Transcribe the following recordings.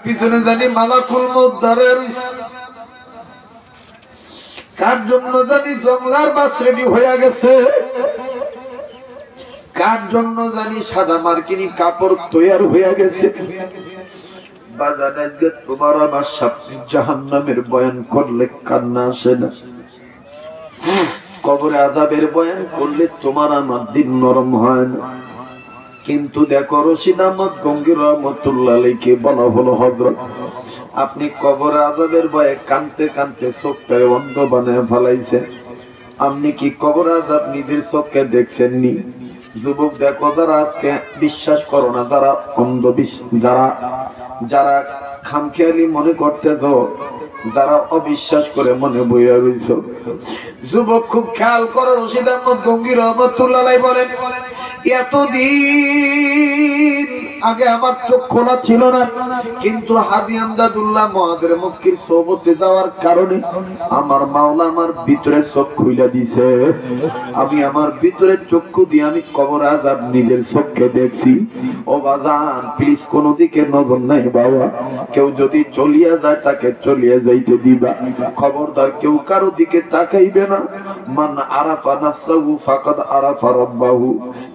পিছনে জানি মালাকুল মউত দাঁড়ায় রইছে, কার জন্য জানি জংলার বাস রেডি হয়ে গেছে, কার জন্য জানি সাদা মার্কিনী কাপড় তৈয়ার হয়ে গেছে। বাজার আজকে তোমার আমার সামনে জাহান্নামের বয়ান করলে কান্না আসে না? কবরে আযাবের বয়ান করলে তোমার আমার দিন নরম হয় না? কিন্তু দেখো রশিদ আহমদ গঙ্গি রহমতুল্লাহ আলাইকে বলা হলো, হযরত আপনি কবরে আযাবের ভয়ে কাঁদতে কাঁদতে চোখটায় অন্ধ বানায় ফেলাইছেন, আপনি কি কবরে আযাব নিজের চোখে দেখছেন নি? যুবক দেখো, যারা আজকে বিশ্বাস করো না, যারা যারা যারা খামখেয়ালি মনে করতেছ, যারা অবিশ্বাস করে মনে বইয়া রইছ, যুবক খুব খেয়াল করো। রশিদ আহমদ গঙ্গি রহমতুল্লাহ আলাইহি বলেন, এতদিন আগে আমার চোখ খোলা ছিল না, কিন্তু হাজী আমদাদুল্লাহ মহাদের মক্কির সোহবতে যাওয়ার কারণে আমার মাওলা আমার ভিতরে চোখ খুলে দিছে। আমি আমার ভিতরে চক্ষু দিয়ে আমি কবর আযাব নিজের চোখে দেখছি। ও বাজান, প্লিজ কোন দিকে নজর নাই বাবা, কেউ যদি চলিয়া যায় তাকে চলিয়া যাইতে দিবা, খবরদার কেউ কারো দিকে তাকাইবে না। মান আরাফা নাফসাহু ফাকাদ আরাফা রাব্বাহু,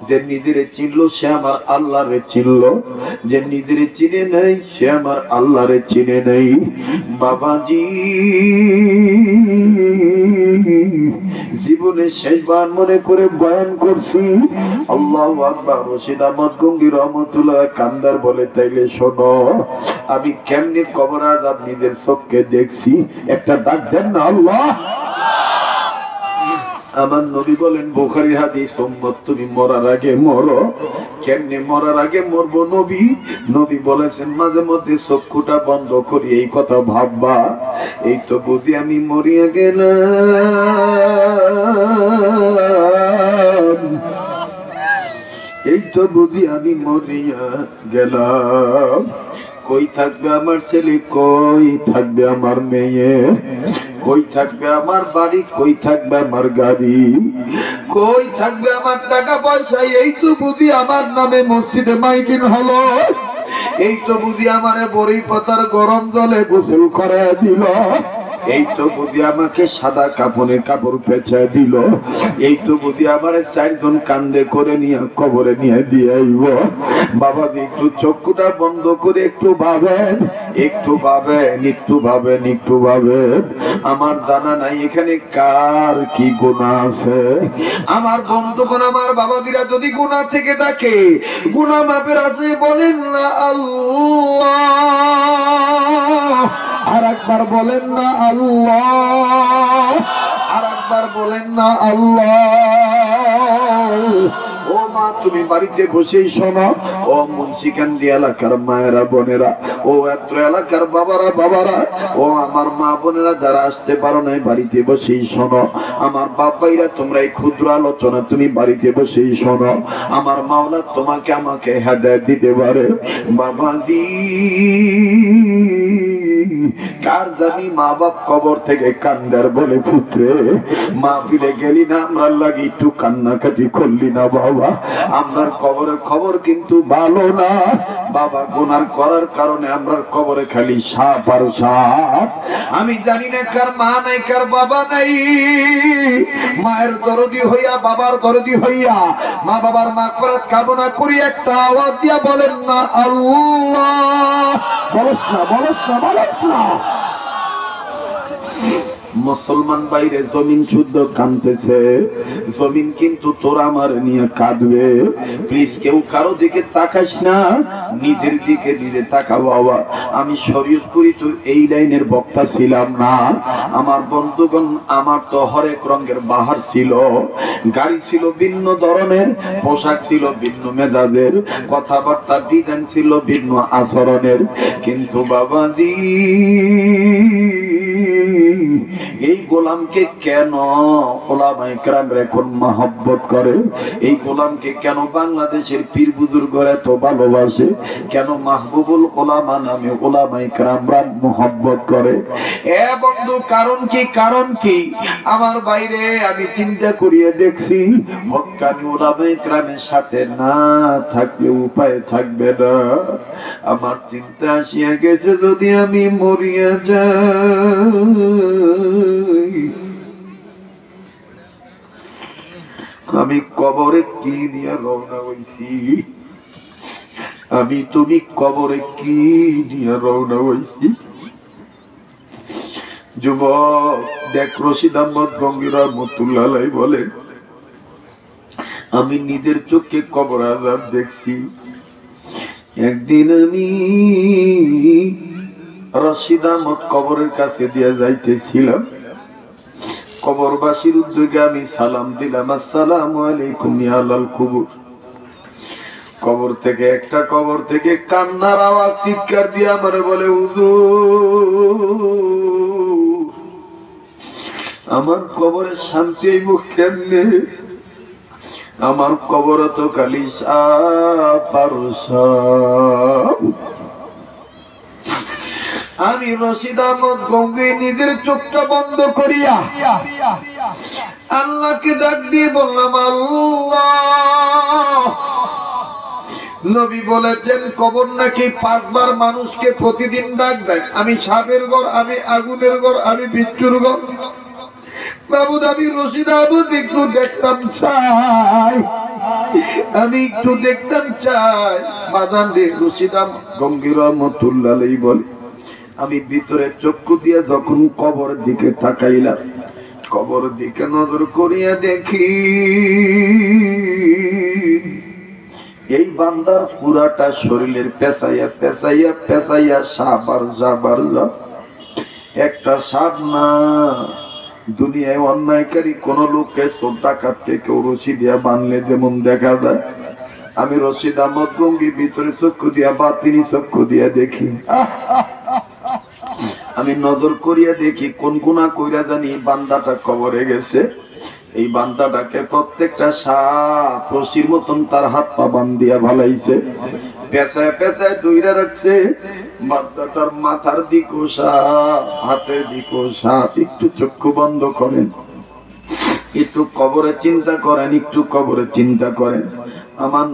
যে নিজেরে চিনলো সে আমার আল্লাহরে চিনলো, যে নিজেরে চিনে নাই সে আমার আল্লাহরে চিনে নাই। বাবাজি, জীবনে শেষবার মনে করে বয়ান করছি, আল্লাহু আকবার। রশিদ আহমদ গঙ্গি রহমতুল্লাহ কান্দার বলে, তাইলে শোনো আমি কেমনে কবর আযাব নিজের চোখে দেখছি, একটা ডাক দেন না আল্লাহ। আমার নবী বলেন, বুখারীর হাদিস, উম্মত তুমি মরার আগে মরো। কেমনে মরার আগে মরবো নবী? নবী বলেছেন, মাঝে মধ্যে চক্ষুটা বন্ধ করি এই কথা ভাববা, এই তো বুঝি আমি মরিয়া গেলাম, এই তো বুঝি আমি মরিয়া গেলাম। কই থাকবে আমার ছেলে, কই থাকবে আমার মেয়ে, কই থাকবে আমার বাড়ি, কই থাকবে আমার গাড়ি, কই থাকবে আমার টাকা পয়সা? এই তো বুঝি আমার নামে মসজিদে মাইকিন হলো, এই তো বুঝি আমারে বড়ি পাতার গরম জলে গোসল করে দিল, এই তো বুঝি আমাকে সাদা কাপড়ে কাপড় পেঁচা দিল, এই তো বুঝি আমার চারজন কান্দে করে নিয়ে কবরে নিয়ে দিয়ে আইব। বাবা, একটু চক্ষুটা বন্ধ করে একটু ভাবেন, একটু ভাবেন, একটু ভাবেন, একটু ভাবেন। আমার জানা নাই এখানে কার কি গুনাহ আছে। আমার বন্ধুগণ, আমার বাবাদিরা যদি গুনাহ থেকে থাকে, গুনাহ মাপের আছে বলেন না আল্লাহ, আর একবার বলেন না আল্লাহ, আর একবার বলেন না আল্লাহ। ও মা, তুমি বাড়িতে বসেই শোনো, ও মুন্সিকান্দি এলাকার মায়েরা বোনেরা, ও এত্র এলাকার বাবারা, ও আমার মা বোনেরা যারা আসতে পারো নাই, বাড়িতে বসেই শোনো। আমার বাবাইরা, তোমরা এই ক্ষুদ্র আলোচনা তুমি বাড়িতে বসেই শোনো। আমার মাওলা তোমাকে আমাকে হেদায়েত দিতে পারে। বাবাজি, কার জানি মা বাপ কবর থেকে কান্দার বলে, পুত্রে মাহফিলে গেলি না, আমরা লাগি একটু কান্নাকাটি করলি না বাবা? আমরার কবরের খবর কিন্তু ভালো না বাবা, গুনার করার কারণে আমরার কবরে খালি সাপ আর সাপ। আমি জানি না কার মা নাই, কার বাবা নাই, মায়ের দরদি হইয়া, বাবার দরদি হইয়া, মা বাবার মাগফিরাত কামনা করি, একটা আওয়াজ দিয়া বলেন না আল্লাহ। বলস না, বলস না, বলস না। মুসলমান বাইরে জমিন শুদ্ধ কাঁদতেছে, জমিন কিন্তু তোর আমার নিয়ে কাঁদবে। প্লিজ কেউ কারো দিকে তাকাস না, নিজের দিকে নিজে তাকা বাবা। আমি শরীয়তপুরি তো এই লাইনের বক্তা ছিলাম না। আমার বন্ধুগণ, আমার তো হরেক রঙের বাহার ছিল, গাড়ি ছিল ভিন্ন ধরনের, পোশাক ছিল ভিন্ন মেজাজের, কথাবার্তার ডিজাইন ছিল ভিন্ন আচরণের, কিন্তু বাবাজি এই গোলামকে কেন ওলামায়ে কেরামরা এখন মহব্বত করে? এই গোলামকে কেন বাংলাদেশের পীর বুজুর্গরা এত ভালোবাসে? কেন মাহবুবুল ওলামা নামে ওলামায়ে কেরামরা মহব্বত করে? এ বন্ধু, কারণ কি? কারণ কি আমার বাইরে আমি চিন্তা করিয়ে দেখছি, হক্কানি ওলামায়ে কেরামের সাথে না থাকলে উপায় থাকবে না। আমার চিন্তা আসিয়া গেছে, যদি আমি মরিয়া যাই, আমি কবরে কি নিয়ে রওনা হইছি? তুমি কবরে কি নিয়ে রওনা হইছি? যুবক দেখ, রশিদ আহমদ গঙ্গী রহমতুল্লাহ আলাইহি বলেন, আমি নিজের চোখে কবর আযাব দেখছি। একদিন আমি রশিদ আহমদ কবরের কাছে দিয়ে যাইতেছিলাম, কবরবাসীর উদ্যোগে আমি সালাম দিলাম, আসসালামু আলাইকুম ইয়া আহলাল কুবুর। কবর থেকে কান্নার আওয়াজ, চিৎকার দিয়ে আমারে বলে, হুজুর আমার কবরে শান্তি হইব কেমনে? আমার কবর তো খালি সাপ আর সাপ। আমি রশিদ আহমদ গঙ্গী নিজের চোখটা বন্ধ করিয়া আল্লাহকে ডাক দিয়ে বললাম, আল্লাহ, নবী বলেছেন কবর নাকি 5 বার মানুষকে প্রতিদিন ডাক দেয়। আমি সাপের ঘর, আমি আগুনের ঘর, আমি বিচ্ছুর ঘর। বাবুদ, আমি রশিদ আহমদ একটু দেখতাম চাই, আমি একটু দেখতাম চাই। বাজান রে, রশিদ আহমদ গঙ্গী রহমতুল্লাহ আলাইহি বলে, আমি ভিতরে চক্ষু দিয়ে যখন কবরের দিকে তাকাইলাম, কবরের দিকে নজর করিয়া দেখি এই বান্দার পুরাটা শরীরের পেঁচাইয়া পেঁচাইয়া পেঁচাইয়া সাপ আর জাবার। একটা সাপ না, দুনিয়ায় অন্যায়কারী কোন লোককে চোর ডাকাতকে কেউ রশি দিয়া বানলে যেমন দেখা যায়, আমি রশিদ আহমদ গঙ্গী ভিতরে চক্ষু দিয়া বাতিনি চক্ষু দিয়া দেখি। আমি নজর করিয়া দেখি কোন গুনাহ কইরা জানি বান্দাটা কবরে গেছে। এই বান্দাটাকে প্রত্যেকটা সাপ রশির মতন তার হাত পা বান্ধিয়া ভালাইছে, পেঁচায় পেঁচায় দইরা রাখছে। বান্দাটার মাথার দিকও সাপ, হাতের দিকও সাপ। একটু চক্ষু বন্ধ করেন, একটু কবরে চিন্তা করেন, একটু কবরে চিন্তা করেন। আমার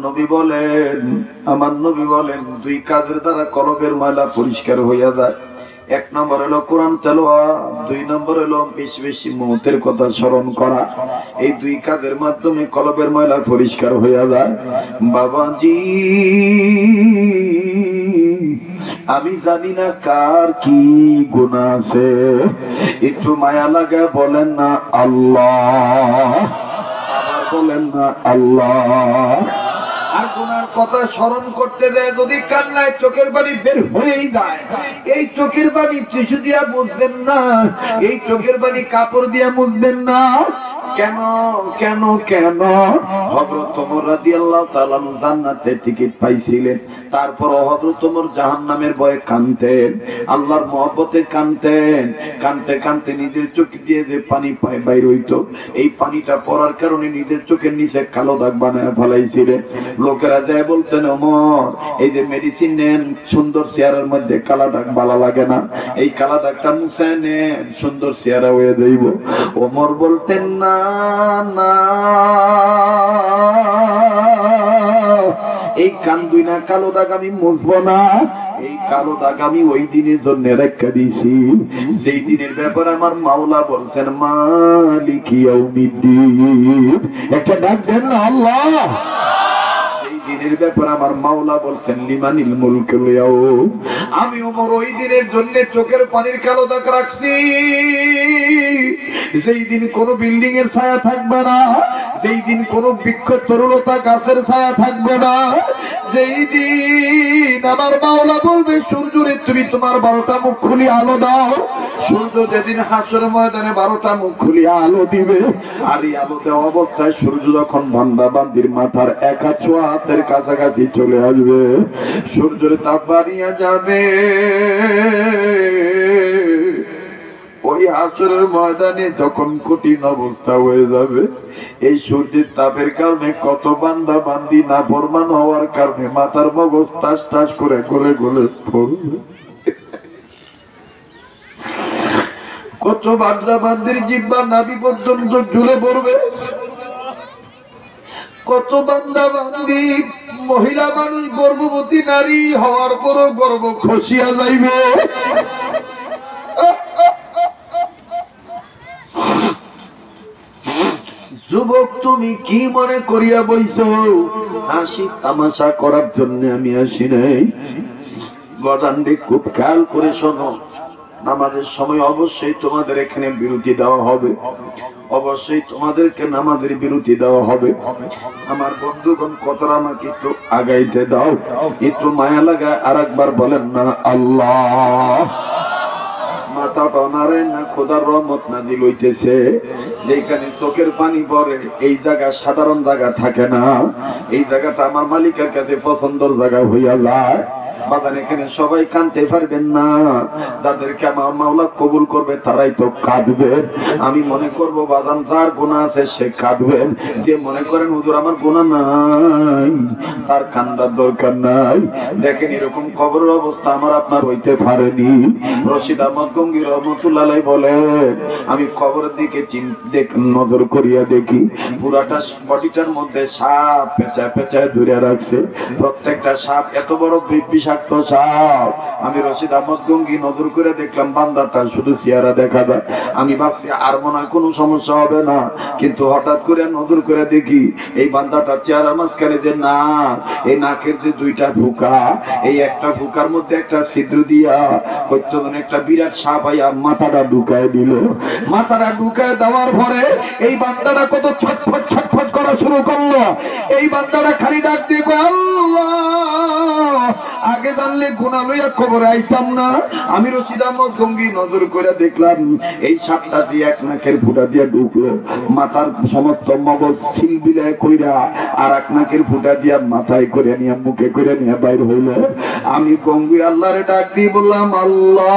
নবী বলেন 2 কাজের দ্বারা কলবের ময়লা পরিষ্কার হইয়া যায়। 1 নম্বর হলো কোরআন তেলাওয়াত, 2 নম্বর হলো বেশি বেশি মওতের কথা স্মরণ করা। এই 2 কাজের মাধ্যমে কলবের ময়লা পরিষ্কার হইয়া যায়। বাবাজি, আমি জানি না কার কি গুনাহ আছে, একটু মায়া লাগা বলেন না আল্লাহ, আবার বলেন না আল্লাহ। আর গুনার কথা স্মরণ করতে দেয়, যদি কান্নায় চোখের পানি বের হয়েই যায়, এই চোখের পানি টিস্যু দিয়া মুছবেন না, এই চোখের পানি কাপড় দিয়া মুছবেন না। কেন কেন কেন? হযরত ওমর রাদিয়াল্লাহু তাআলা জান্নাতের টিকিট পাইছিলেন, তারপর হযরত ওমর জাহান্নামের ভয়ে কাঁদতেন, আল্লাহর মহব্বতে কাঁদতেন। কাঁদতে কাঁদতে নিজের চোখ দিয়ে যে পানি বাইর হইতো, এই পানিটা পড়ার কারণে নিজের চোখের নিচে কালো দাগ বানায় ফেলাইছিলেন। লোকেরা যায় বলতেন, ওমর এই যে মেডিসিন নেন, সুন্দর চেহারার মধ্যে কালা দাগ ভালো লাগে না, এই কালা দাগটা মুছে নেন, সুন্দর চেহারা হয়ে যাইব। ওমর বলতেন, না না, এই কান্দুই না কালো দাগ আমি মুছবো না, এই কালো দাগ আমি ওই দিনের জন্য রেখে দিয়েছি যেই দিনের ব্যাপারে আমার মাওলা বলছেন মালিকি ইয়াউমিদ্দিন। একটা ডাক দেন না আল্লাহ। দিনের ব্যাপারে আমার মাওলা বলছেন লিমানিল মুলকুল ইয়াউম। আমি ওমর ওই দিনের জন্য চোখের পানির কালো দাগ রাখছি যেই দিন কোন বিল্ডিং এর ছায়া থাকবে না, যেই দিন কোন বৃক্ষ তরুলতা গাছের ছায়া থাকবে না, যেই দিন আমার মাওলা বলবে সূর্যরে তুমি তোমার 12টা মুখ খুলি আলো দাও। সূর্য যেদিন হাসর ময়দানে 12টা মুখ খুলি আলো দিবে, আর এই আলো দেওয়া অবস্থায় সূর্য যখন বান্দা বান্দির মাথার 1 হাতের কাছাকাছি চলে আসবে, সূর্যের তাপ বাড়িয়ে যাবে, ওই হাসরের ময়দানে যখন কঠিন অবস্থা হয়ে যাবে, এই সূর্যের তাপের কারণে কত বান্দা বান্দি নাফরমান হওয়ার কারণে মাথার মগজ টাস টাস করে গলে গলে পড়বে। কত বান্দা বান্দির জিহ্বা নাভি পর্যন্ত ঝুলে পড়বে। কত বান্দা বান্দি মহিলা মানুষ গর্ভবতী নারী হওয়ার পরও গর্ভ খসিয়া যাইবে। যুবক তুমি কি মনে করিয়া বইছ? হাসি তামাশা করার জন্য আমি আসি নাই। গদান্ডে খুব খেয়াল করে শোনো, নামাজের সময় অবশ্যই তোমাদের এখানে বিরতি দেওয়া হবে, অবশ্যই তোমাদেরকে নামাজের বিরতি দেওয়া হবে। আমার বন্ধুগণ কতটা আমাকে একটু আগাইতে দাও, একটু মায়া লাগায় আর একবার বলেন না আল্লাহ। মাথাটা নারায়ণ না খোদার রহমত নাজিল হইতেছে। যেখানে চোখের পানি পড়ে এই জায়গা সাধারণ জায়গা থাকে না, এই জায়গাটা আমার মালিকের কাছে পছন্দের জায়গা হইয়া যায়। বাজার এখানে সবাই কাঁদতে পারবেন না, যাদেরকে আমার মাওলা কবুল করবে তারাই তো কাঁদবেন। আমি মনে করবো বাজান যার গুনাহ আছে সে কাঁদবেন, যে মনে করেন হুজুর আমার গুনাহ নাই তার কান্দার দরকার নাই। দেখেন এরকম কবরের অবস্থা আমার আপনার হইতে পারেনি। রশিদ আহমদ গঙ্গী রহমতুল্লাহ আলাইহি বলেন, আমি কবরের দিকে নজর করিয়া দেখি পুরাটা বডিটার মধ্যে সাপ পেঁচা পেঁচায় ধরে রাখছে। প্রত্যেকটা সাপ এত বড় বিষাক্ত সাপ। আমি রশিদ আহমদ গঙ্গী নজর করে দেখলাম বান্দাটা শুধু চেহারা দেখা যায়। আমি ভাবছি আর মনে হয় কোনো সমস্যা হবে না, কিন্তু হঠাৎ করে নজর করে দেখি এই বান্দাটার চেহারার মাঝখানে যে নাক, এই নাকের যে দুইটা ফুকা, এই একটা ফুকার মধ্যে একটা ছিদ্র দিয়া কতজন একটা বিরাট সাপ আইয়া মাথাটা ঢুকায় দিল। মাথাটা ঢুকায় দেওয়ার পরে এই বান্দাটা কত ছটফট ছটফট করা শুরু করলো। এই বান্দাটা খালি ডাক দিয়ে আল্লাহ, আগে জানলে গুনাহ লইয়া কবরে আইতাম না। আমি রশিদ আহমদ গঙ্গী নজর করে দেখলাম এই সাপটা দিয়ে এক নাকের ফুটা দিয়ে ঢুকলো, মাথার সমস্ত মগজ ছিলবিলায় কইরা আর এক নাকের ফুটা দিয়া মাথায় করে নিয়ে মুখে করে নিয়ে বাইর হইল। আমি গঙ্গী আল্লাহরে ডাক দিয়ে বললাম আল্লাহ।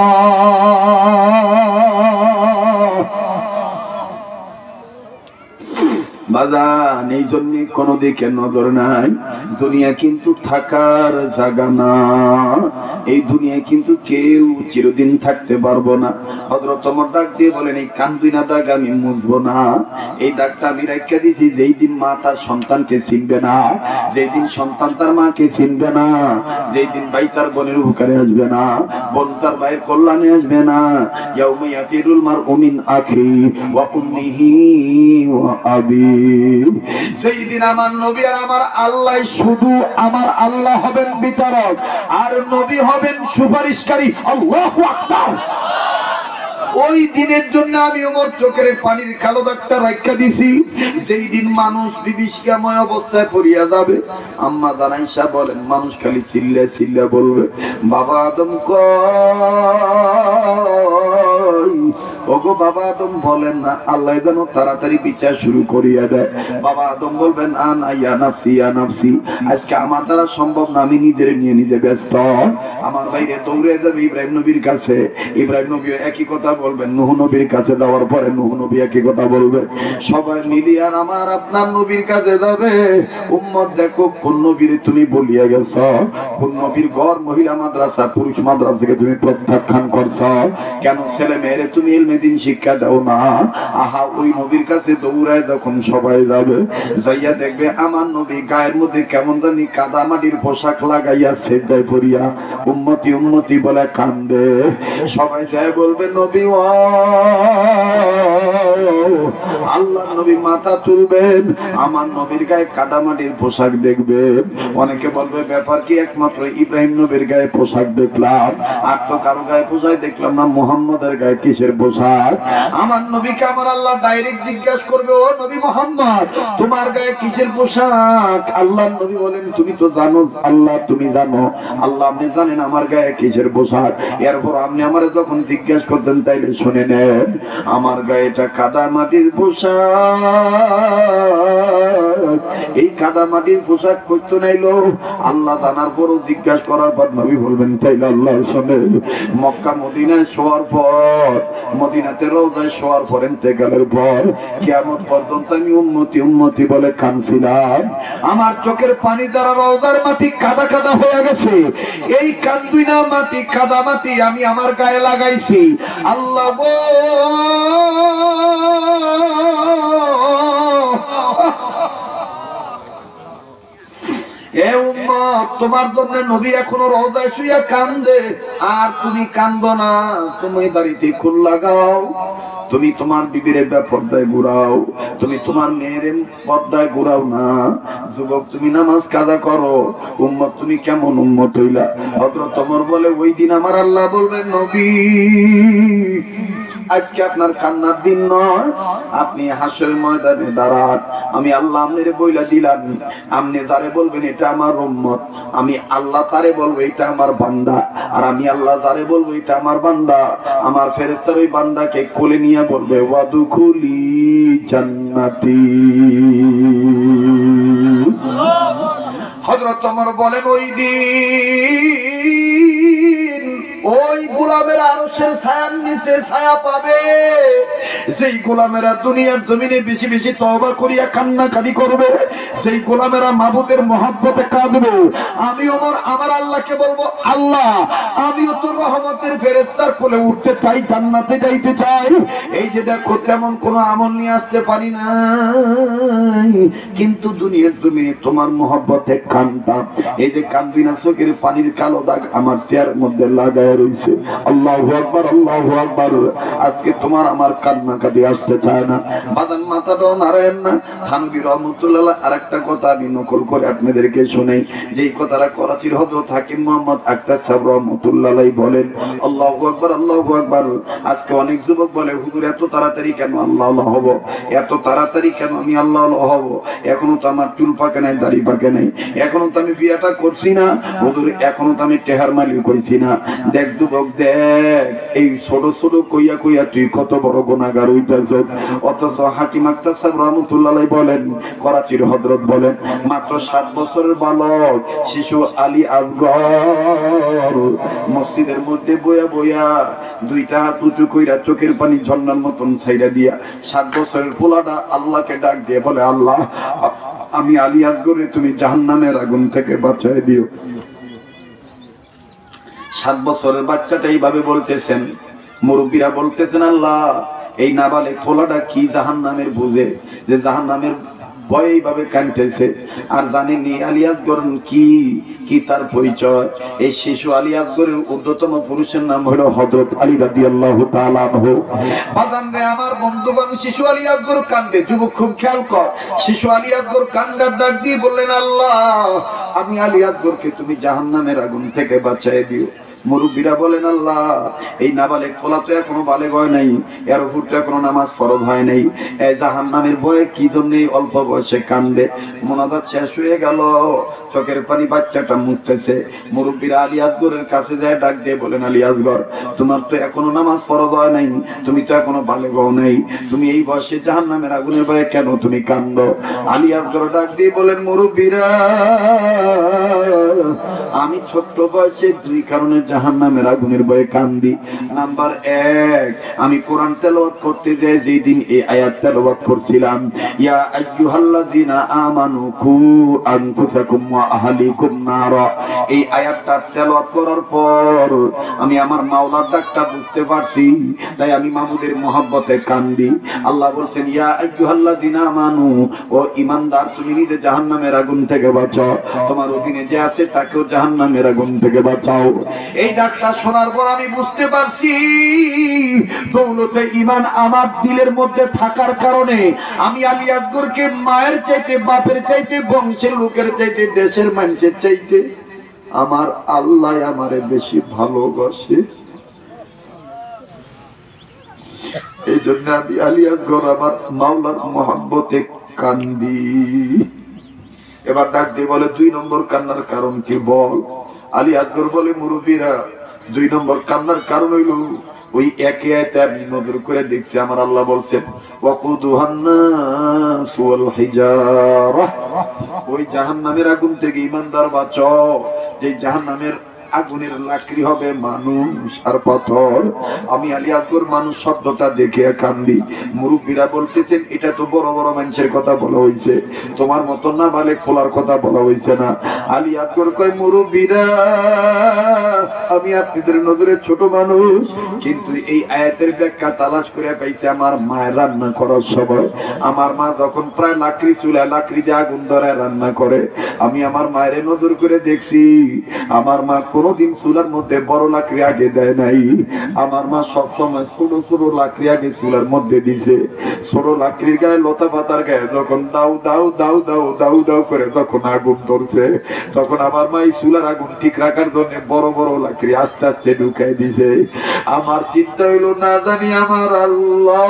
বাজান এই জন্য কোনো দিকে নজর নাই। দুনিয়া কিন্তু থাকার জায়গা না, এই দুনিয়া কিন্তু কেউ চিরদিন থাকতে পারবো না। হযরত ওমর ডাক দিয়ে বলেন, এই কান্দুইনা দাগ আমি মুছবো না। এই দাগটা আমি রাখা দিয়েছি যেই দিন মা তার সন্তানকে চিনবে না, যেই দিন সন্তান তার মাকে চিনবে না, যেই দিন ভাই তার বোনের উপকারে আসবে না, বোন তার ভাইয়ের কল্যাণে আসবে না। ইয়াউমা ইয়াফিরুল মারউ মিন আখি ওয়া উম্মিহি ওয়া আবি। সেই দিন আমার নবী আর আমার আল্লাহ, শুধু আমার আল্লাহ হবেন বিচারক আর নবী হবেন সুপারিশকারী। আল্লাহু আকবার। ওই দিনের জন্য আমি ওমর চোখের পানির কালো দাগটা রাখা দিছি। যেই দিন মানুষ বিভীষিকাময় অবস্থায় পড়িয়া যাবে, আম্মা জানাইসা বলেন মানুষ খালি চিল্লা চিল্লা বলবে বাবা আদম কই, ওগো বাবা আদম বলেন না, আল্লাহ যেন তাড়াতাড়ি বিচার শুরু করিয়া দেয়। বাবা আদম বলবেন আনা ইয়া নাফসি ইয়া নাফসি, আজকে আমার দ্বারা সম্ভব না, আমি নিজের নিয়ে নিজে ব্যস্ত। আমার বাইরে দৌড়ে যাবে ইব্রাহিম নবীর কাছে, ইব্রাহিম নবী একই কথা বলবেন। নূহ নবীর কাছে যাওয়ার পরে নূহ নবী একই কথা বলবে। সবাই মিলিয়ে আর আমার আপনার নবীর কাছে যাবে। উম্মত দেখো কোন নবীর তুমি বলিয়া গেছ, কোন নবীর ঘর মহিলা মাদ্রাসা পুরুষ মাদ্রাসাকে তুমি প্রত্যাখ্যান করছ, কেন ছেলে মেয়েরে তুমি ইলমে দ্বীন শিক্ষা দাও না। আহা ওই নবীর কাছে দৌড়ায় যখন সবাই যাবে, যাইয়া দেখবে আমার নবী গায়ের মধ্যে কেমন জানি কাদা মাটির পোশাক লাগাইয়া সেজদায় পড়িয়া উম্মতি উম্মতি বলে কান্দে। সবাই যায় বলবে নবী আল্লাহ। নবী মাথা তুলবেন, আমার নবীর গায়ে কাদামাটির পোশাক দেখবেন। অনেকে বলবে ব্যাপার কি, একমাত্র ইব্রাহিম নবীর গায়ে পোশাক দেখলাম, আর তো কারো গায়ে পোশাক দেখলাম না। মুহাম্মদের গায়ে কিসের পোশাক? আমার নবীকে আমার আল্লাহ ডাইরেক্ট জিজ্ঞাসা করবে, ও নবী মুহাম্মদ তোমার গায়ে কিসের পোশাক? আল্লাহ নবী বলেন তুমি তো জানো আল্লাহ, তুমি জানো আল্লাহ, আপনি জানেন আমার গায়ে কিসের পোশাক। এরপর আপনি আমার যখন জিজ্ঞাসা করছেন তাইলে শুনে নেন, আমার গায়ে এটা কাদা মাটির পোশাক। এই কাদা মাটির পোশাক করতে নাইলো আল্লাহ জানার পরও জিজ্ঞাসা করার পর নবী বলবেন তাইলে আল্লাহ শোনেন। মক্কা মদিনায় শোয়ার পর মদিনাতে রওজায় শোয়ার পর ইন্তেকালের পর কিয়ামত পর্যন্ত আমি উম্মতি উম্মতি বলে কাঁদছিলাম। আমার চোখের পানি দ্বারা রওজার মাটি কাদা কাদা হয়ে গেছে। এই কান্দুইনা মাটি কাদা মাটি আমি আমার গায়ে লাগাইছি। আল্লাহ গো, তোমার জন্য নবী এখনো রওজায় শুইয়া কান্দে, আর তুমি কান্দো না। তুমি দাড়িতে ফুল লাগাও, তুমি তোমার বিবির পর্দায় ঘুরাও, তুমি তোমার মেয়ের পর্দায় ঘুরাও না। যুবক তুমি নামাজ কাজা করো। উম্মত তুমি কেমন উম্মত হইলা? হযরত ওমর বলে, ওই দিন আমার আল্লাহ বলবেন, নবী আজকে আপনার কান্নার দিন নয়, আপনি হাসরের ময়দানে দাঁড়ান। আমি আল্লাহ আপনারে বইলা দিলাম, আপনি যারে বলবেন এটা আমার উম্মত, আমি আল্লাহ তারে বলবো এটা আমার বান্দা, আর আমি আল্লাহ যারে বলবো এটা আমার বান্দা। আমার ফেরেশতার ওই বান্দাকে কোলে নিয়ে বলবে, ওয়াদুখুলি জান্নাতি। হযরত ওমর বলেন, ওই দিন ওই গোলামের আরশের ছায়ার নিচে ছায়া পাবে যেই গোলামেরা দুনিয়ার জমিনে বেশি বেশি তওবা করিয়া কান্নাকাটি করবে, সেই গোলামেরা মাবুদের মহব্বতে কাঁদবে। আমি ওমর আমার আল্লাহকে বলবো, আল্লাহ আমিও তোর রহমতের ফেরেশতার কোলে উঠতে চাই, জান্নাতে যাইতে চাই। এই যে দেখো তেমন কোনো আমল নিয়ে আসতে পারি না, কিন্তু দুনিয়ার জমিনে তোমার মহব্বতে কাঁদতাম। এই যে কান্দি না, চোখের পানির কালো দাগ আমার চেয়ারের মধ্যে লাগায় রয়েছে। আল্লাহু আকবার, আল্লাহু আকবার। আজকে তোমার আমার কান্নাকাটি আসতে চায় না। বাদান মাথাটাও নারায়ণ না। থানভী রহমতুল্লাহ আরেকটা কথা আমি নকল করে আপনাদেরকে শোনাই, যেই কথাটা করাচির হযরত হাকিম মোহাম্মদ আক্তার সাহেব রহমতুল্লাহ বলেন। আল্লাহু আকবার, আল্লাহু আকবার। আজকে অনেক যুবক বলে, হুজুর এত তাড়াতাড়ি কেন আল্লাহ আল্লাহ হব, এত তাড়াতাড়ি কেন আমি আল্লাহ আল্লাহ হব? এখনো তো আমার চুল পাকে নাই, দাড়ি পাকে নাই, এখনো তো আমি বিয়েটা করছি না, হুজুর এখনো তো আমি টেহার মালিক হইছি না। দেখ যুবক দেখ, এই ছোট ছোট কইয়া কইয়া তুই কত বড় গুনাহগার হইতাছ। অথচ হাকিম আক্তার সাহেব রহমতুল্লাহ বলেন, করাচির হযরত বলেন, মাত্র 7 বছরের বালক শিশু আলী আসগর মসজিদের মধ্যে বইয়া বইয়া দুইটা হাত উঁচু কইরা চোখের পানি ঝর্ণার মতন ছাইরা দিয়া 7 বছরের পোলাটা আল্লাহকে ডাক দিয়ে বলে, আল্লাহ আমি আলী আসগরে তুমি জাহান্নামের আগুন থেকে বাঁচায় দিও। 7 বছরের বাচ্চাটা এইভাবে বলতেছেন, মুরব্বীরা বলতেছেন, আল্লাহ এই নাবালেক পোলাটা কি জাহান্নামের বুঝে যে জাহান্নামের ভয়ে এইভাবে কাঁদতেছে। আর জানেননি আলী আসগর কি কি তার পরিচয়? এই শিশু আলী আসগরের ঊর্ধ্বতম পুরুষের নাম হলো হযরত আলী রাদিয়াল্লাহু তাআলা আনহু। বাজানরে আমার বন্ধুগণ, শিশু আলী আসগর কান্দে। যুবক খুব খেয়াল কর, শিশু আলী আসগর কান্দার ডাক দিয়ে বললেন, আল্লাহ আমি আলী আসগরকে তুমি জাহান্নামের আগুন থেকে বাঁচায় দিও। মুরব্বীরা বলেন, আল্লাহ এই নাবালেক ফলা তো এখনো বালেগ হয় নাই, এর উপর তো এখনো নামাজ ফরজ হয় নাই, এই জাহান্নামের ভয়ে কি জন্য অল্প বয়সে কান্দে? মোনাজাত শেষ হয়ে গেল, চোখের পানি বাচ্চাটা মুছতেছে। মুরব্বীরা আলী আসগরের কাছে যায় ডাক দিয়ে বলেন, আলী আসগর তোমার তো এখনো নামাজ ফরজ হয় নাই, তুমি তো এখনো বালেগ হও নাই, তুমি এই বয়সে জাহান্নামের আগুনের ভয়ে কেন তুমি কান্দো? আলী আসগর ডাক দিয়ে বলেন, মুরব্বীরা আমি ছোট্ট বয়সে 2 কারণে জাহান্নামের আগুনের ভয়ে কান্দি। নাম্বার 1, আমি কোরআন তেলাওয়াত করতে যাই, যেই দিন এই আয়াত তেলাওয়াত করছিলাম, ইয়া আইয়ুহাল্লাযিনা আমানু কু আনফুসাকুম ওয়া আহলিকুম নারা, এই আয়াতটা তেলাওয়াত করার পর আমি আমার মাওলার ডাকটা বুঝতে পারছি, তাই আমি মাবুদের মহব্বতে কান্দি। আল্লাহ বলছেন, ইয়া আইয়ুহাল্লাযিনা আমানু, ও ঈমানদার তুমি নিজে জাহান্নামের আগুন থেকে বাঁচাও, তোমার অধীনে যে আছে তাকেও জাহান্নামের আগুন থেকে বাঁচাও। এই ডাকটা শোনার পর আমি বুঝতে পারছি, দৌলতে ঈমান আমার দিলের মধ্যে থাকার কারণে আমি আলী আসগরকে মায়ের চাইতে, বাপের চাইতে, বংশের লোকের চাইতে, দেশের মানুষের চাইতে আমার আল্লাহ আমারে বেশি ভালোবাসে। এই জন্য আমি আলী আসগর আমার মাওলার মহব্বতে কান্দি। এবার ডাক দিয়ে বলে, 2 নম্বর কান্নার কারণ কি বল? আলী আসগর বলে, মুরব্বীরা 2 নম্বর কান্নার কারণ হইল ওই একে আয়াতে আমি নজর করে দেখছি, আমার আল্লাহ বলছেন, ওয়াকুদুহান নাস ওয়াল হিজারা, ওই জাহান্নামের আগুন থেকে ঈমানদার বাঁচাও, যে জাহান্নামের আগুনের লাকড়ি হবে মানুষ আর পাথর। আমি আলী আসগর মানুষ শব্দটা দেখে কান্দি। মুরব্বীরা বলতেছেন এটা তো বড় বড় মানুষের কথা বলা হয়েছে, তোমার মতন না বালে ফোলার কথা বলা হয়েছে না। আলী আসগর কয় মুরব্বীরা আমি আপনাদের নজরে ছোট মানুষ, কিন্তু এই আয়াতের ব্যাখ্যা তালাশ করে পাইছে আমার মায়ের রান্না করার সময়। আমার মা যখন প্রায় লাকড়ি চুলায় লাকড়ি দিয়ে আগুন ধরায় রান্না করে, আমি আমার মায়ের নজর করে দেখছি আমার মা কোনোদিন চুলার মধ্যে বড় লাকড়ি আগে দেয় নাই। আমার মা সবসময় ছোট ছোট লাকড়ি আগে চুলার মধ্যে দিছে। ছোট লাকড়ির গায়ে লতা পাতার গায়ে যখন দাউ দাউ দাউ দাউ দাউ দাউ করে যখন আগুন ধরছে, তখন আমার মা এই চুলার আগুন ঠিক রাখার জন্য বড় বড় লাকড়ি আস্তে আস্তে ঢুকাই দিছে। আমার চিন্তা হইলো না জানি আমার আল্লাহ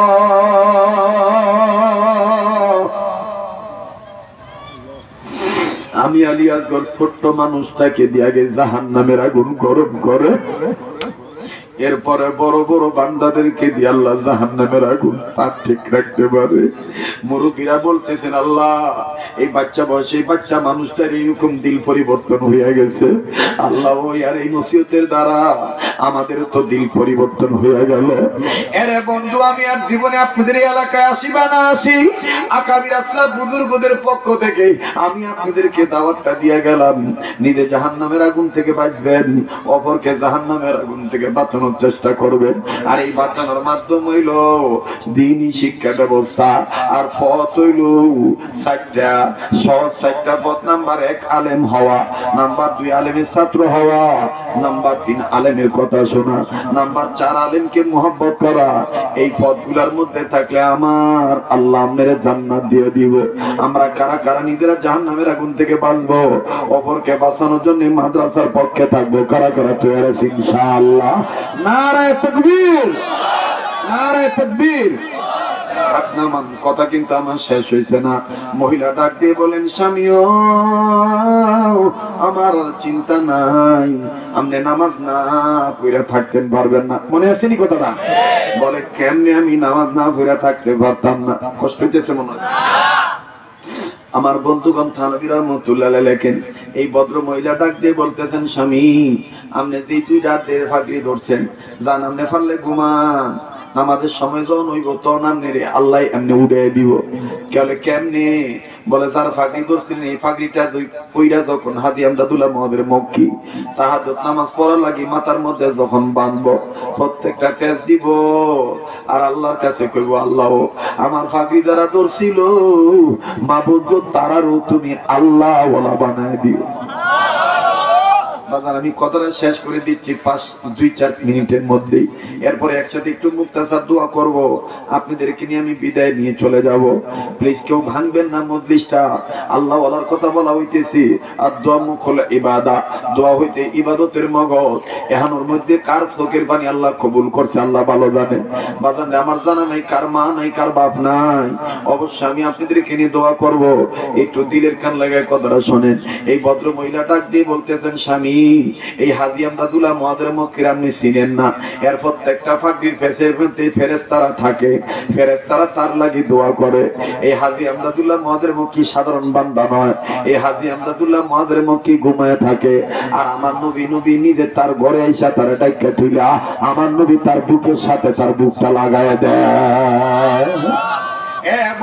আমি আলী আসগর ছোট্ট মানুষটাকে দিয়ে আগে জাহান্নামের আগুন গরম করে, এরপরে বড় বড় বান্দাদেরকে দিয়ে আল্লাহ জাহান্নামের আগুন তার ঠিক রাখতে পারে। মুরব্বীরা বলতেছেন আল্লাহ এই বাচ্চা বয়সে এই বাচ্চা মানুষটার এইরকম দিল পরিবর্তন হয়ে গেছে, আল্লাহ ওই আর এই নসিহতের দ্বারা আমাদের তো দিল পরিবর্তন হয়ে গেল। এরে বন্ধু আমি আর জীবনে আপনাদের এই এলাকায় আসি বা না আসি, আকাবির আসলাফ বুজুর্গদের পক্ষ থেকে আমি আপনাদেরকে দাওয়াতটা দিয়ে গেলাম, নিজে জাহান্নামের আগুন থেকে বাঁচবেন, অপরকে জাহান্নামের আগুন থেকে বাঁচানোর চেষ্টা করবেন। আর এই বাঁচানোর মাধ্যম হইল দ্বীনি শিক্ষা ব্যবস্থা। আর পথ হইল চারটা, সহজ চারটা পথ। নাম্বার 1 আলেম হওয়া, নাম্বার 2 আলেমের ছাত্র হওয়া, নাম্বার 3 আলেমের কথা শোনা, নাম্বার 4 আলেমকে মোহাব্বত করা। এই পথগুলোর মধ্যে থাকলে আমার আল্লাহ মেরে জান্নাত দিয়ে দিব। আমরা কারা কারা নিজেরা জাহান্নামের আগুন থেকে বাঁচবো, অপরকে বাঁচানোর জন্য মাদ্রাসার পক্ষে থাকবো, কারা কারা তৈরি আছে ইনশাআল্লাহ? নারায়ে তাকবীর, নারায়ে তাকবীর। কথা কিন্তু আমার শেষ হয়েছে না। মহিলা ডাক দিয়ে বলেন স্বামীও আমার চিন্তা নাই, আপনি নামাজ না পড়ে থাকতে পারবেন না। মনে আসেনি কথাটা? বলে কেমনে আমি নামাজ না পড়ে থাকতে পারতাম না? কষ্ট হইতেছে মনে হয়। আমার বন্ধুগণ থানভী রহমাতুল্লাহ লেখেন এই ভদ্র মহিলা ডাক দিয়ে বলতেছেন স্বামী আপনি যে 2 রাতের ফাঁকরি ধরছেন জান, আপনি পারলে ঘুমান, নামাজের সময় যখন হইব তখন আপনি আল্লাহ এমনি উড়াই দিব। কেলে কেমনে? বলে যার ফাঁকরি ধরছিলেন এই ফাঁকরিটা ফইরা যখন হাজী আমদাদুল্লাহ মহোদয়ের মক্কি তাহাজ্জুদ নামাজ পড়ার লাগি মাথার মধ্যে যখন বাঁধবো প্রত্যেকটা ফেস দিব আর আল্লাহর কাছে কইব আল্লাহ আমার ফাঁকরি যারা ধরছিল মাবুদ তারারও তুমি আল্লাহ ওয়ালা বানায় দিও। আমি কথাটা শেষ করে দিচ্ছি 2-4 মিনিটের মধ্যেই, এরপরে একসাথে একটু মুক্তাসার দোয়া করব, আপনাদেরকে নিয়ে আমি বিদায় নিয়ে চলে যাব। প্লিজ কেউ ভাঙবেন না মজলিসটা। আল্লাহ ওয়ালার কথা বলা হইতেছি, আর দোয়া মুখ হলো ইবাদত, দোয়া হইতে ইবাদতের মগজ। এহানোর মধ্যে কার চোখের পানি আল্লাহ কবুল করছে আল্লাহ ভালো জানেন। বাজান আমার জানা নাই কার মা নাই কার বাপ নাই, অবশ্যই আমি আপনাদেরকে নিয়ে দোয়া করব। একটু দিলের কান লাগায় কথাটা শোনেন। এই ভদ্র মহিলা ডাক দিয়ে বলতেছেন স্বামী এই হাজী আমদাদুল্লাহ মহোদয়ের মক্কির আপনি চিনেন না, এর প্রত্যেকটা ফাঁকরির পেছের মধ্যে ফেরেশতারা থাকে, ফেরেশতারা তার লাগি দোয়া করে। এই হাজী আমদাদুল্লাহ মহোদয়ের মক্কি সাধারণ বান্দা নয়, এই হাজী আমদাদুল্লাহ মহোদয়ের মক্কি ঘুমায় থাকে। আর আমার নবী নিজে তার ঘরে এসে তার ডাইকা তুইলা আমার নবী তার বুকের সাথে তার বুকটা লাগায় দেয়।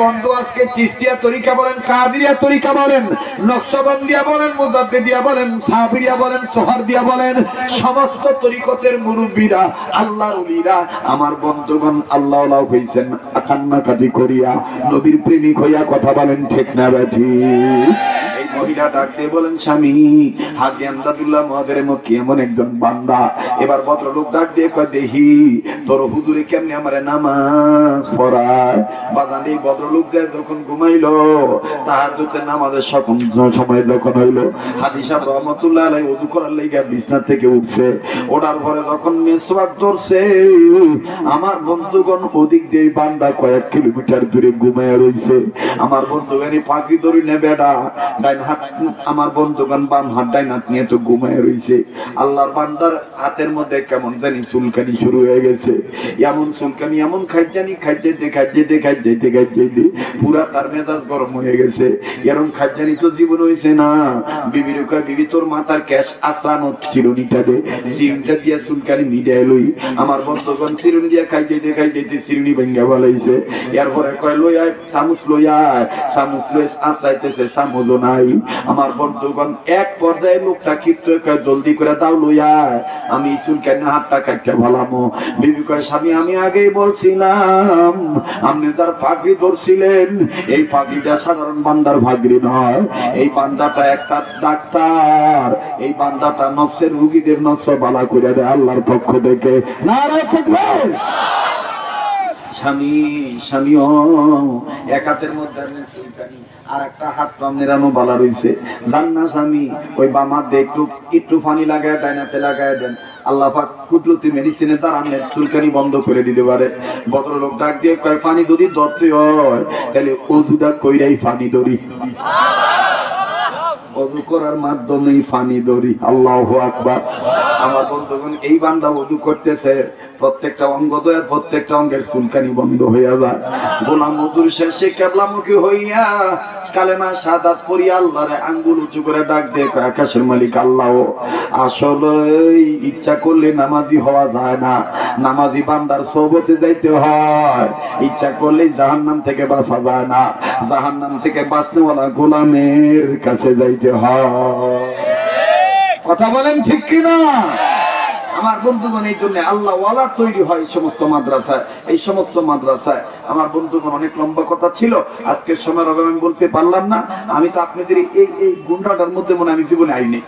বন্ধু আজকে চিশতিয়া তরিকা বলেন, কাদিরিয়া তরিকা বলেন, নকশবন্দিয়া বলেন, মুজাদ্দিদিয়া বলেন, সাবিরিয়া বলেন, সোহরদিয়া বলেন, সমস্ত তরিকতের মুরব্বীরা আল্লাহর ওলিরা আমার বন্ধুগণ আল্লাহ ওয়ালা হইছেন কান্নাকাটি করিয়া নবীর প্রেমিক হইয়া কথা বলেন, ঠিক না বেঠি? এই মহিলা ডাক দিয়ে বলেন স্বামী হাজী আমদাদুল্লাহ মহোদয়ের মক্কি এমন একজন বান্দা। এবার ভদ্রলোক ডাক দিয়ে কয় দেখি তোর হুজুরে কেমনে আমারে নামাজ পড়ায়। বাজান এই ভদ্রলোক যায় যখন ঘুমাইলো তাহাজ্জুদের নামাজের সময় যখন হইলো হাজী সাহেব রহমাতুল্লাহ আলাইহি ওযু করার লাগা বিছনা থেকে উঠছে, ওঠার পরে যখন মিসওয়াক ধরছে আমার বন্ধুগণ ওদিক দিয়ে বান্দা কয়েক কিলোমিটার দূরে ঘুমায় রইছে। আমার বন্ধুগণ পাখি ধরি নে বেডা ডাইন হাত আমার বন্ধুগণ বাম হাত ডাইন হাত নিয়ে তো ঘুমায় রইছে। আল্লাহর বান্দার হাতের মধ্যে কেমন জানি চুলকানি শুরু হয়ে গেছে, এমন চুলকানি এমন খাইতে পুরা তার মেজাজ গরম হয়ে গেছে। এরকম খাইজানি তো জীবন হয়েছে না। বিবির কয় বিবি তোর মাথার ক্যাশ আসানো চিরুনিটা দে, চিরুনিটা দিয়া চুলকানি মিডিয়া লই। আমার বন্ধুগণ চিরুনি দিয়া খাইতে চিরুনি ভেঙ্গা বলাইছে। এরপরে কয় লই আয় চামচ লই আয়, চামচ লই আশ্রাইতেছে, চামচও নাই। আমার বন্ধুগণ এক পর্যায়ে লোকটা ক্ষিপ্ত কয় জলদি করে দাও লই আয়, আমি চুলকানি হাতটা কাটতে ভালামো। বিবি কয় স্বামী আমি আগেই বলছিলাম আপনি যার পাগড়ি ধরছিলেন এই পাগড়িটা সাধারণ বান্দার পাগড়ি নয়, এই বান্দাটা একটা ডাক্তার, এই বান্দাটা নফসের রোগীদের নফস বালা করে দেয় আল্লাহর পক্ষ থেকে। নারায়ে তাকবীর। স্বামীও এক হাতের মধ্যে চুলকানি আর একটা হাত নেড়ানো বালা রইছে। জান না স্বামী ওই বাম হাত দিয়ে একটু পানি লাগায় ডাইনাতে লাগায় দেন, আল্লাহ পাক কুদরতি মেডিসিনের দ্বারা আপনার চুলকানি বন্ধ করে দিতে পারে। ভদ্রলোক ডাক দিয়ে কয় পানি যদি ধরতে হয় তাহলে ওযুটা কইরাই পানি ধরি, ওযু করার মাধ্যমেই পানি ধরি। আল্লাহু আকবার। আমার বন্ধুগণ এই বান্দা ওযু করতেছে, প্রত্যেকটা অঙ্গ দয়া প্রত্যেকটা অঙ্গের চুলকানি বন্ধ হইয়া যায়। গোলাম ওযুর শেষে কিবলামুখী হইয়া কালেমা শাহাদাত পড়ি আল্লাহরে আঙ্গুল উঁচু করে ডাক দিয়ে কয় আকাশের মালিক আল্লাহ, আসলে ইচ্ছা করলে নামাজি হওয়া যায় না, নামাজি বান্দার সোহবতে যাইতে হয়। ইচ্ছা করলে জাহান্নাম থেকে বাঁচা যায় না, জাহান্নাম থেকে বাঁচনেওয়ালা গোলামের কাছে যাইতে হয়। কথা বলেন ঠিক কিনা? আমার বন্ধুগণ এই জন্য আল্লাহ ওয়ালা তৈরি হয় এই সমস্ত মাদ্রাসায়। আমার বন্ধুগণ অনেক লম্বা কথা ছিল, আজকের সময়ের অভাবে আমি বলতে পারলাম না। আমি তো আপনাদের এই গুন্ডাটার মধ্যে মনে আমি জীবনে আইনি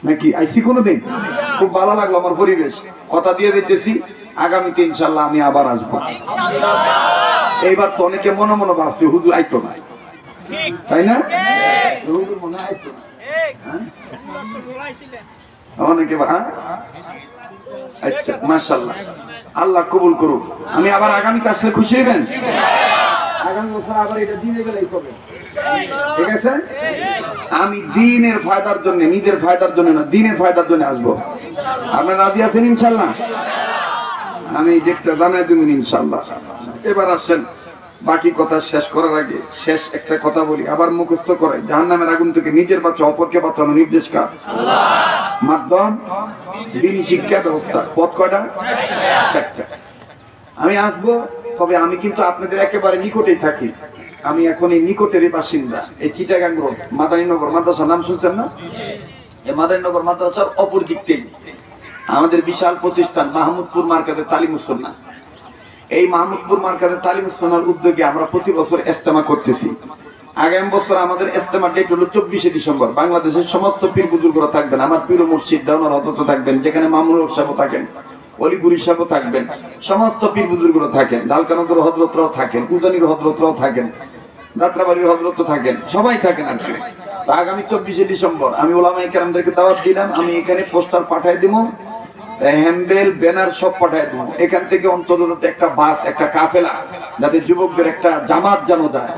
নাকি আইসি কোনোদিন। খুব ভালো লাগলো আমার পরিবেশ, কথা দিয়ে দিতেছি আগামীতে ইনশাল্লাহ আমি আবার আসবো। এইবার তো অনেকে মনে মনে ভাবছে হুজুর আইতো না, তাই না? হুজুর মনে আইতো না, অনেকে আচ্ছা মাশাআল্লাহ, আল্লাহ কবুল করুক। আমি আবার আগামীতে আসলে খুশি হবেন? আগামী বছর আবার এটা দিনের বেলায় হবে, ঠিক আছে? আমি দিনের ফায়দার জন্য, নিজের ফায়দার জন্য না, দিনের ফায়দার জন্য আসবো। আপনারা রাজি আছেন ইনশাআল্লাহ? আমি ডেটটা জানাই দেবেন ইনশাআল্লাহ। এবার আসেন, বাকি কথা শেষ করার আগে শেষ একটা কথা বলি, আবার মুখস্থ করে। জাহান্নামের আগুন থেকে নিজের বাঁচা অপরকে বাঁচানো নির্দেশ কার? মাধ্যম দ্বীনি শিক্ষা ব্যবস্থা। পথ কয়টা? চারটা। আমি আসবো, তবে আমি কিন্তু আপনাদের একেবারে নিকটেই থাকি। আমি এখন এই নিকটেরই বাসিন্দা, এই চিটাগাং রোড মাদারীনগর মাদ্রাসার নাম শুনছেন না? এই মাদারীনগর মাদ্রাসার অপর দিকটাই আমাদের বিশাল প্রতিষ্ঠান মাহমুদপুর মার্কাজে তালিমুস সুন্নাহ। এই মাহমুদপুর মার্কাজে তালিমুস সুন্নাহর উদ্যোগে আমরা প্রতি বছর ইজতেমা করতেছি। আগামী বছর আমাদের ইজতেমা ডেট হলো 24শে ডিসেম্বর। বাংলাদেশের সমস্ত পীর বুজুর্গরা থাকবেন, আমার পীর মুর্শিদ দেওয়ার হযরত থাকবেন, যেখানে মামুনুল হক সাহেব থাকেন, অলিপুরি সাহেব থাকবেন, সমস্ত পীর বুজুর্গরা থাকেন, ডালকানগর হযরতরাও থাকেন, উজানির হযরতরাও থাকেন, যাত্রাবাড়ির হযরত থাকেন, সবাই থাকেন আর কি। তো আগামী 24শে ডিসেম্বর আমি উলামায়ে কেরামদেরকে দাওয়াত দিলাম। আমি এখানে পোস্টার পাঠিয়ে দিব, হ্যান্ডেল ব্যানার সব পাঠিয়ে দেবো। এখান থেকে অন্তত যাতে একটা বাস, একটা কাফেলা, যাতে যুবকদের একটা জামাত জানো যায়।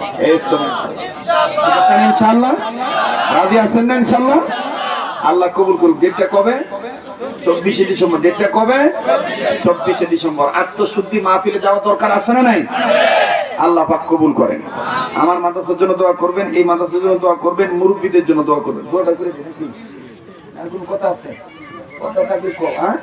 ইনশাআল্লাহ রাজি আছেন না? ইনশাআল্লাহ আল্লাহ কবুল করুক। ডেটটা কবে? 24শে ডিসেম্বর। ডেটটা কবে? 24শে ডিসেম্বর। আত্মশুদ্ধি মাহফিলে যাওয়া দরকার আছে না নাই? আল্লাহ পাক কবুল করেন। আমার মাদ্রাসার জন্য দোয়া করবেন, এই মাদ্রাসার জন্য দোয়া করবেন, মুরব্বীদের জন্য দোয়া করবেন। দোয়াটা করে দিন নাকি? আর কোনো কথা আছে? কথা থাকলে হ্যাঁ